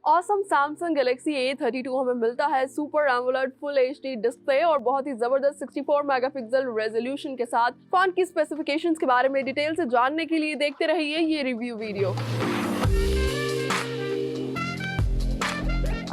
Awesome Samsung Galaxy A32 हमें मिलता है super AMOLED full HD display और बहुत ही जबरदस्त 64 मेगापिक्सल रेजोल्यूशन के साथ। फोन की स्पेसिफिकेशंस के बारे में डिटेल से जानने के लिए देखते रहिए ये रिव्यू वीडियो।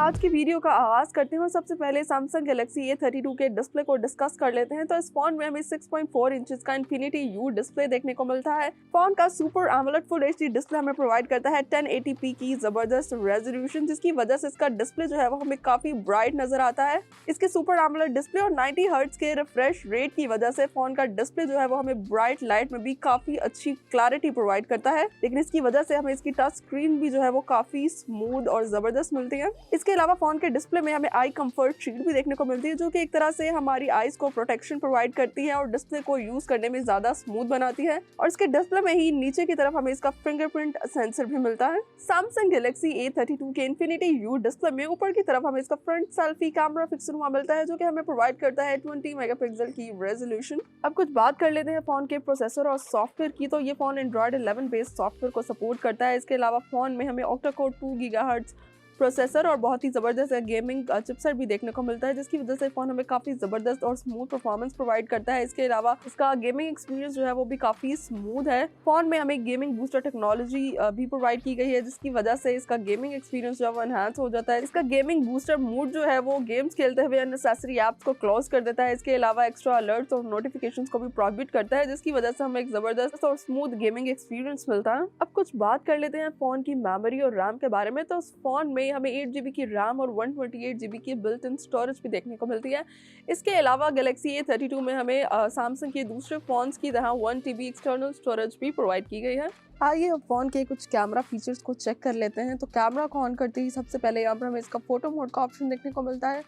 आज की वीडियो का आगाज करते हैं और सबसे पहले सैमसंग गैलेक्सी A32 के डिस्प्ले को डिस्कस कर लेते हैं। तो इस फोन में हमें 6.4 इंचेस का इन्फिनिटी यू डिस्प्ले देखने को मिलता है। फोन का super AMOLED full HD display हमें प्रोवाइड करता है 1080p की जबरदस्त रेजोल्यूशन, जिसकी वजह से इसका डिस्प्ले जो है वो हमें काफी ब्राइट नजर आता है। इसके सुपर एमोलेड डिस्प्ले और 90 हर्ट्ज के रिफ्रेश रेट की वजह से फोन का डिस्प्ले जो है वो हमें ब्राइट लाइट में भी काफी अच्छी क्लैरिटी प्रोवाइड करता है, लेकिन इसकी वजह से हमें इसकी टच स्क्रीन भी जो है वो काफी स्मूथ और जबरदस्त मिलती है। इसके अलावा फोन के डिस्प्ले में हमें आई कंफर्ट शील्ड भी देखने को मिलती है, जो कि एक तरह से हमारी आईज को प्रोटेक्शन प्रोवाइड करती है और डिस्प्ले को यूज करने में ज्यादा स्मूथ बनाती है। और इसके डिस्प्ले में ही नीचे की तरफ हमें इसका फिंगरप्रिंट सेंसर भी मिलता है। सैमसंग गैलेक्सी A32 के इन्फिनिटी यू डिस्प्ले में ऊपर की तरफ हमें इसका फ्रंट सेल्फी कैमरा फिक्सर हुआ मिलता है, जो कि हमें प्रोवाइड करता है 20 मेगापिक्सल की रेजोल्यूशन। अब कुछ बात कर लेते हैं फोन के प्रोसेसर और सॉफ्टवेयर की। तो ये फोन एंड्रॉइड 11 बेस्ड सॉफ्टवेयर को सपोर्ट करता है। इसके अलावा फोन में हमें ऑक्टा कोर 2 गीगाहर्ट्ज प्रोसेसर और बहुत ही ज़बरदस्त गेमिंग चिपसेट भी देखने को मिलता है, जिसकी वजह से फ़ोन हमें काफ़ी ज़बरदस्त और स्मूथ परफॉर्मेंस प्रोवाइड करता है। इसके अलावा इसका गेमिंग एक्सपीरियंस जो है वो भी काफ़ी स्मूथ है। फ़ोन में हमें गेमिंग बूस्टर टेक्नोलॉजी भी प्रोवाइड की गई है, जिसकी वजह से इसका गेमिंग एक्सपीरियंस जो है वो एनहांस हो जाता है। इसका गेमिंग बूस्टर मोड जो है वो गेम्स खेलते हुए अननेसेसरी ऐप्स को क्लोज कर देता है। इसके अलावा एक्स्ट्रा अलर्ट्स और नोटिफिकेशंस को भी प्रोहिबिट करता है, जिसकी वजह से हमें एक ज़बरदस्त और स्मूथ गेमिंग एक्सपीरियंस मिलता है। अब कुछ बात कर लेते हैं फ़ोन की मेमोरी और रैम के बारे में। तो उस फोन में हमें 8GB की रैम और 128GB की बिल्ट इन स्टोरेज भी देखने को मिलती है। इसके अलावा गैलेक्सी A32 में हमें सैमसंग के दूसरे फोन्स की तरह 1TB एक्सटर्नल स्टोरेज भी प्रोवाइड की गई है। आइए अब फोन के कुछ कैमरा फीचर्स को चेक कर लेते हैं। तो कैमरा को ऑन करते ही सबसे पहले यहाँ पर हमें इसका फोटो मोड का ऑप्शन देखने को मिलता है,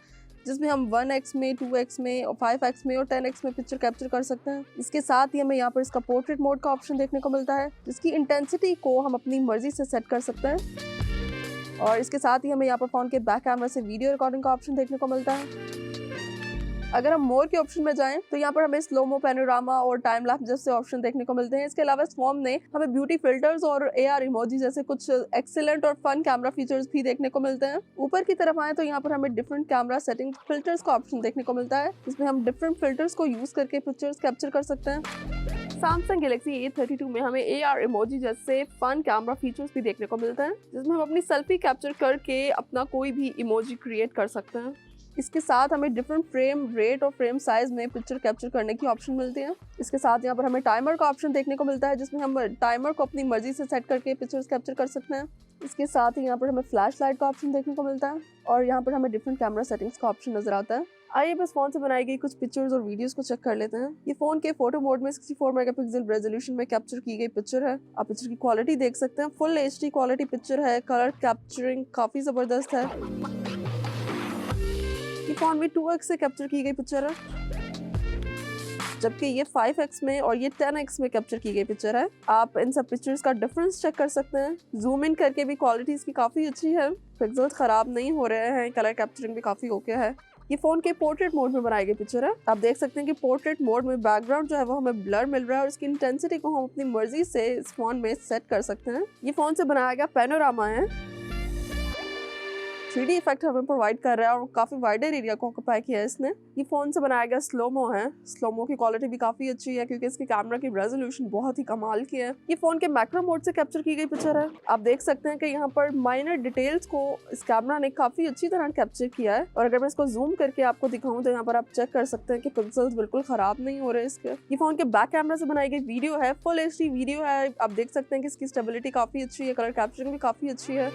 जिसमें हम 1x में, 2x में और 5x में और 10x में पिक्चर कैप्चर कर सकते हैं। इसके साथ ही हमें यहाँ पर इसका पोर्ट्रेट मोड का ऑप्शन देखने को मिलता है, जिसकी इंटेंसिटी को हम अपनी मर्जी से सेट कर सकते हैं। और इसके साथ ही हमें यहाँ पर फोन के बैक कैमरा से वीडियो रिकॉर्डिंग का ऑप्शन देखने को मिलता है। अगर हम मोर के ऑप्शन में जाएं तो यहाँ पर हमें स्लोमो, पैनोरामा और टाइम लैप्स जैसे ऑप्शन देखने को मिलते हैं। इसके अलावा इस फोन ने हमें ब्यूटी फिल्टर्स और AR इमोजी जैसे कुछ एक्सीलेंट और फन कैमरा फीचर्स भी देखने को मिलते हैं। ऊपर की तरफ आए तो यहाँ पर हमें डिफरेंट कैमरा सेटिंग फिल्टर्स का ऑप्शन देखने को मिलता है, जिसमें हम डिफरेंट फिल्टर्स को यूज करके पिक्चर्स कैप्चर कर सकते हैं। सैमसंग गैलेक्सी A32 में हमें AR इमोजी जैसे फन कैमरा फीचर्स भी देखने को मिलते हैं, जिसमें हम अपनी सेल्फी कैप्चर करके अपना कोई भी इमोजी क्रिएट कर सकते हैं। इसके साथ हमें डिफरेंट फ्रेम रेट और फ्रेम साइज में पिक्चर कैप्चर करने की ऑप्शन मिलती है। इसके साथ यहाँ पर हमें टाइमर का ऑप्शन देखने को मिलता है, जिसमें हम टाइमर को अपनी मर्जी से सेट करके पिक्चर्स कैप्चर कर सकते हैं। इसके साथ ही यहाँ पर हमें फ्लैश लाइट का ऑप्शन देखने को मिलता है और यहाँ पर हमें डिफरेंट कैमरा सेटिंग्स का ऑप्शन नजर आता है। आइए बस फोन से बनाई गई कुछ पिक्चर्स और वीडियोस को चेक कर लेते हैं। ये फोन के फोटो मोड में 64 मेगापिक्सल रेजोल्यूशन में कैप्चर की गई पिक्चर है। आप पिक्चर की क्वालिटी देख सकते हैं, फुल HD क्वालिटी पिक्चर है। कलर कैप्चरिंग काफी जबरदस्त है। ये फोन में 2x से कैप्चर की गई पिक्चर है, जबकि ये 5x में और ये 10x में कैप्चर की गई पिक्चर है। आप इन सब पिक्चर्स का डिफरेंस चेक कर सकते हैं। जूम इन करके भी क्वालिटी इसकी काफी अच्छी है, पिक्सल्स खराब नहीं हो रहे हैं, कलर कैप्चरिंग भी काफी ओके है। ये फोन के पोर्ट्रेट मोड में बनाई गई पिक्चर है। आप देख सकते हैं कि पोर्ट्रेट मोड में बैकग्राउंड जो है वो हमें ब्लर मिल रहा है और इसकी इंटेंसिटी को हम अपनी मर्जी से इस फोन में सेट कर सकते हैं। ये फोन से बनाया गया पैनोरामा है, 3D इफेक्ट हमें प्रोवाइड कर रहा है और काफी वाइडर एरिया को ऑक्यूपाई किया है इसने। ये फोन से बनाया गया स्लोमो है। स्लोमो की क्वालिटी भी काफी अच्छी है, क्योंकि इसके कैमरा की रेजोल्यूशन बहुत ही कमाल की है। ये फोन के मैक्रो मोड से कैप्चर की गई पिक्चर है। आप देख सकते हैं कि यहाँ पर माइनर डिटेल्स को इस कैमरा ने काफी अच्छी तरह कैप्चर किया है। और अगर मैं इसको जूम करके आपको दिखाऊं तो यहाँ पर आप चेक कर सकते हैं कि पिक्सल्स बिल्कुल खराब नहीं हो रहे इसके। ये फोन के बैक कैमरा से बनाई गई वीडियो है, फुल HD वीडियो है। आप देख सकते हैं कि इसकी स्टेबिलिटी काफी अच्छी है, कलर कैप्चरिंग भी काफी अच्छी है।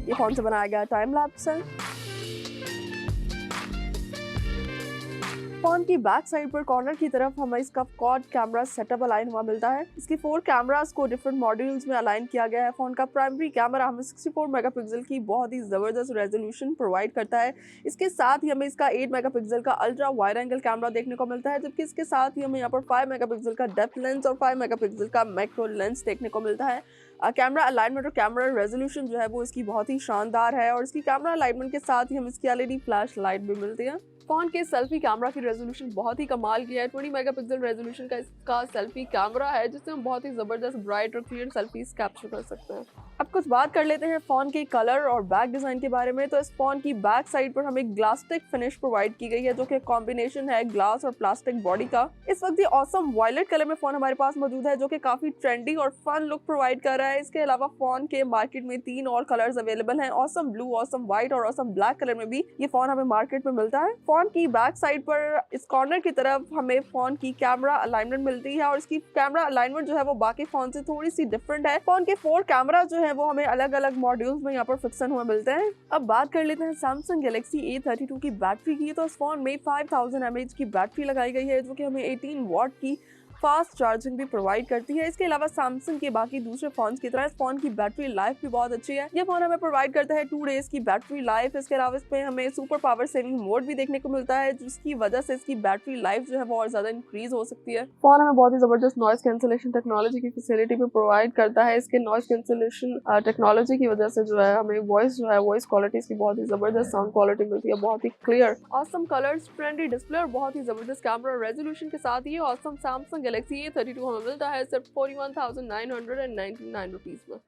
ये फोन से बनाया गया टाइम लैप्स है। फोन की बैक साइड पर कॉर्नर की तरफ हमें इसका क्वाड कैमरा सेटअप अलाइन हुआ मिलता है। इसकी 4 कैमरास को डिफरेंट मॉड्यूल्स में अलाइन किया गया है। फोन का प्राइमरी कैमरा हमें 64 मेगापिक्सल की बहुत ही जबरदस्त रेजोल्यूशन प्रोवाइड करता है। इसके साथ ही हमें इसका 8 मेगापिक्सल का अल्ट्रा वाइड एंगल कैमरा देखने को मिलता है, जबकि इसके साथ ही हमें यहाँ पर 5 मेगापिक्सल का डेप्थ लेंस और 5 मेगापिक्सल का मैक्रो लेंस देखने को मिलता है। कैमरा अलाइनमेंट और कैमरा रेजोल्यूशन जो है वो इसकी बहुत ही शानदार है और इसकी कैमरा अलाइनमेंट के साथ ही हमें इसकी LED फ्लैश लाइट भी मिलती है। फोन के सेल्फी कैमरा की रेजोल्यूशन बहुत ही कमाल की है। 20 मेगापिक्सल रेजोल्यूशन का इसका सेल्फी कैमरा है, जिससे हम बहुत ही जबरदस्त ब्राइट और क्लियर सेल्फीज कैप्चर कर सकते हैं। अब कुछ बात कर लेते हैं फोन के कलर और बैक डिजाइन के बारे में। तो इस फोन की बैक साइड पर हमें ग्लास्टिक फिनिश प्रोवाइड की गई है, जो कि कॉम्बिनेशन है ग्लास और प्लास्टिक बॉडी का। इस वक्त ये ऑसम वायलेट कलर में फोन हमारे पास मौजूद है, जो कि काफी ट्रेंडी और फन लुक प्रोवाइड कर रहा है। इसके अलावा फोन के मार्केट में 3 और कलर्स अवेलेबल हैं, ऑसम ब्लू, ऑसम व्हाइट और ऑसम ब्लैक कलर में भी ये फोन हमें मार्केट में मिलता है। फोन की बैक साइड पर इस कॉर्नर की तरफ हमें फोन की कैमरा अलाइनमेंट मिलती है, और इसकी कैमरा अलाइनमेंट जो है वो बाकी फोन से थोड़ी सी डिफरेंट है। फोन के 4 कैमरा जो है वो हमें अलग अलग मॉड्यूल्स में यहाँ पर फिक्सन हुए मिलते हैं। अब बात कर लेते हैं सैमसंग गैलेक्सी A32 की बैटरी की। तो इस फोन में 5000 mAh की बैटरी लगाई गई है, जो कि हमें 18 वॉट की फास्ट चार्जिंग भी प्रोवाइड करती है। इसके अलावा सैमसंग के बाकी दूसरे फोन्स की तरह इस फोन की बैटरी लाइफ भी बहुत अच्छी है। ये फोन हमें प्रोवाइड करता है 2 डेज की बैटरी लाइफ। इसके अलावा इसमें हमें सुपर पावर सेविंग मोड भी देखने को मिलता है, जिसकी वजह से इसकी बैटरी लाइफ जो है वो और ज्यादा इंक्रीज हो सकती है। फोन हमें बहुत ही जबरदस्त नॉइस कैंसिलेशन टेक्नोलॉजी की फैसिलिटी भी प्रोवाइड करता है। इसके नॉइस कैंसिलेशन टेक्नोलॉजी की वजह से जो है हमें वॉइस क्वालिटी की बहुत ही जबरदस्त साउंड क्वालिटी मिलती है, बहुत ही clear, awesome colours, trendy display और बहुत ही जबरदस्त कैमरा रेजोल्यूशन के साथ ये ऑसम सैमसंग गैलेक्सी A32 हमें मिलता है सिर्फ 41,999 रुपीज में।